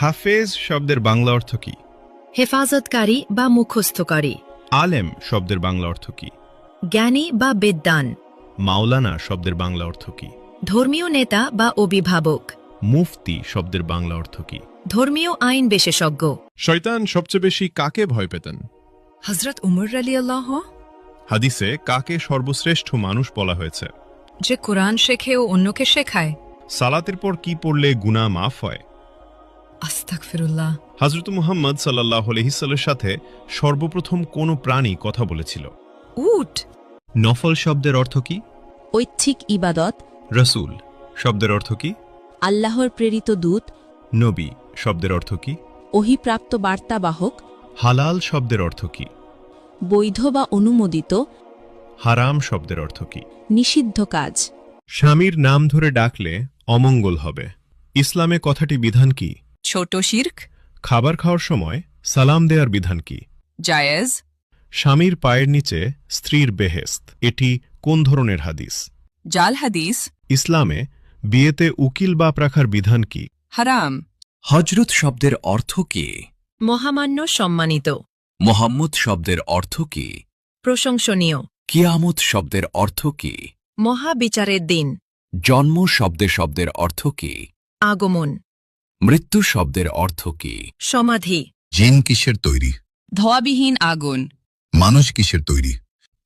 হাফেজ শব্দের বাংলা অর্থ কি? হেফাজতকারী বা মুখস্থকারী। আলেম শব্দের বাংলা অর্থ কি? জ্ঞানী বা বিদ্বান। মাওলানা শব্দের বাংলা অর্থ কি? ধর্মীয় নেতা বা অভিভাবক। মুফতি শব্দের বাংলা অর্থ কি? ধর্মীয় আইন বিশেষজ্ঞ। শয়তান সবচেয়ে বেশি কাকে ভয় পেতেন? হযরত উমর রাদিয়াল্লাহু। হাদিসে কাকে সর্বশ্রেষ্ঠ মানুষ বলা হয়েছে? যে কোরআন শেখে ও অন্যকে শেখায়। সালাতের পর কি পড়লে গুনাহ মাফ হয়? আস্তাগফিরুল্লাহ। হযরত মুহাম্মদ সাল্লাল্লাহু আলাইহি ওয়াসাল্লামের সাথে সর্বপ্রথম কোন প্রাণী কথা বলেছিল? উট। নফল শব্দের অর্থ কি? ঐচ্ছিক ইবাদত। রাসূল শব্দের অর্থ কি? আল্লাহর প্রেরিত দূত। নবী শব্দের অর্থ কি? ওহীপ্রাপ্ত বার্তাবাহক। হালাল শব্দের অর্থ কি? বৈধ বা অনুমোদিত। হারাম শব্দের অর্থ কি? নিষিদ্ধ কাজ। স্বামীর নাম ধরে ডাকলে অমঙ্গল হবে। ইসলামে কথাটি বিধান কি? ছোট শিরক। খাবার খাওয়ার সময় সালাম দেওয়ার বিধান কি? জায়েজ। স্বামীর পায়ের নিচে স্ত্রীর বেহেশত, এটি কোন ধরনের হাদিস? জাল হাদিস। ইসলামে বিয়েতে উকিল বাপ রাখার বিধান কি? হারাম। হজরত শব্দের অর্থ কি? মহামান্য, সম্মানিত। মোহাম্মদ শব্দের অর্থ কি? প্রশংসনীয়। কিয়ামত শব্দের অর্থ কি? মহাবিচারের দিন। জন্ম শব্দের অর্থ কি? আগমন। মৃত্যু শব্দের অর্থ কি? সমাধি। জিন কিসের তৈরি? ধোয়াবিহীন আগুন। মানুষ কিসের তৈরি?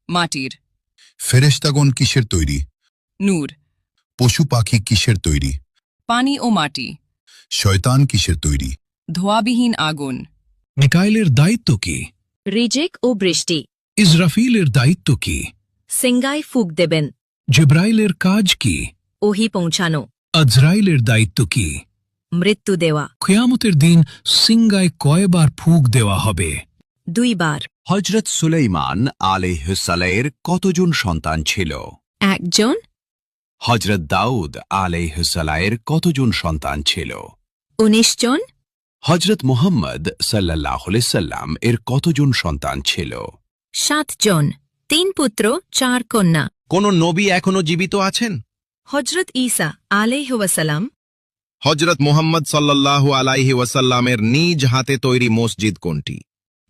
মাটির। ফেরেশতাগণ কিসের তৈরি? নূর। পশু পাখি কিসের তৈরি? পানি ও মাটি। শয়তান কিসের তৈরি? ধোয়াবিহীন আগুন। মিকাইলের দায়িত্ব কি? রিজিক ও বৃষ্টি। ইসরাফিলের দায়িত্ব কি? সিঙ্গায় ফুক দেবেন। জিব্রাইলের কাজ কি? ওহী পৌঁছানো। আজরাইলের দায়িত্ব কি? মৃত্যু দেওয়া। কিয়ামতের দিন সিঙ্গায় কয়বার ফুঁক দেওয়া হবে? 2 বার। হজরত সুলাইমান আলাইহিসসালামের কতজন সন্তান ছিল? 1 জন। হজরত দাউদ আলাইহিসসালামের কতজন সন্তান ছিল? 19 জন। হজরত মুহাম্মদ সাল্লাল্লাহু আলাইহি সাল্লাম এর কতজন সন্তান ছিল? 7 জন। 3 পুত্র 4 কন্যা। কোন নবী এখনো জীবিত আছেন? হযরত ঈসা আলাইহি ওয়াসাল্লাম। হজরত মুহাম্মদ সাল্লাল্লাহু আলাইহি ওয়াসাল্লামের নিজ হাতে তৈরি মসজিদ কোনটি?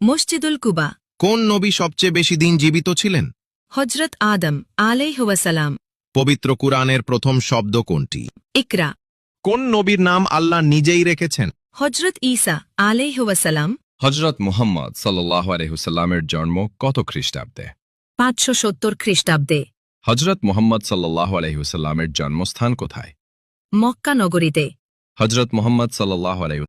মসজিদুল কুবা। কোন নবী সবচেয়ে বেশি দিন জীবিত ছিলেন? হযরত আদম আলাইহি ওয়াসাল্লাম। পবিত্র কুরআনের প্রথম শব্দ কোনটি? ইকরা। কোন নবীর নাম আল্লাহ নিজেই রেখেছেন? হযরত ঈসা আলাইহি ওয়াসাল্লাম। হজরত মুহাম্মদ সাল্লাল্লাহু আলাইহি ওয়াসাল্লামের জন্ম কত খ্রিস্টাব্দে? 570 খ্রিস্টাব্দে। হজরত মুহাম্মদ সাল্লাল্লাহু আলাইহি ওয়াসাল্লামের জন্মস্থান কোথায়? মক্কা নগরীতে। হজরত মুহাম্মদ সাল্লাল্লাহু আলাইহি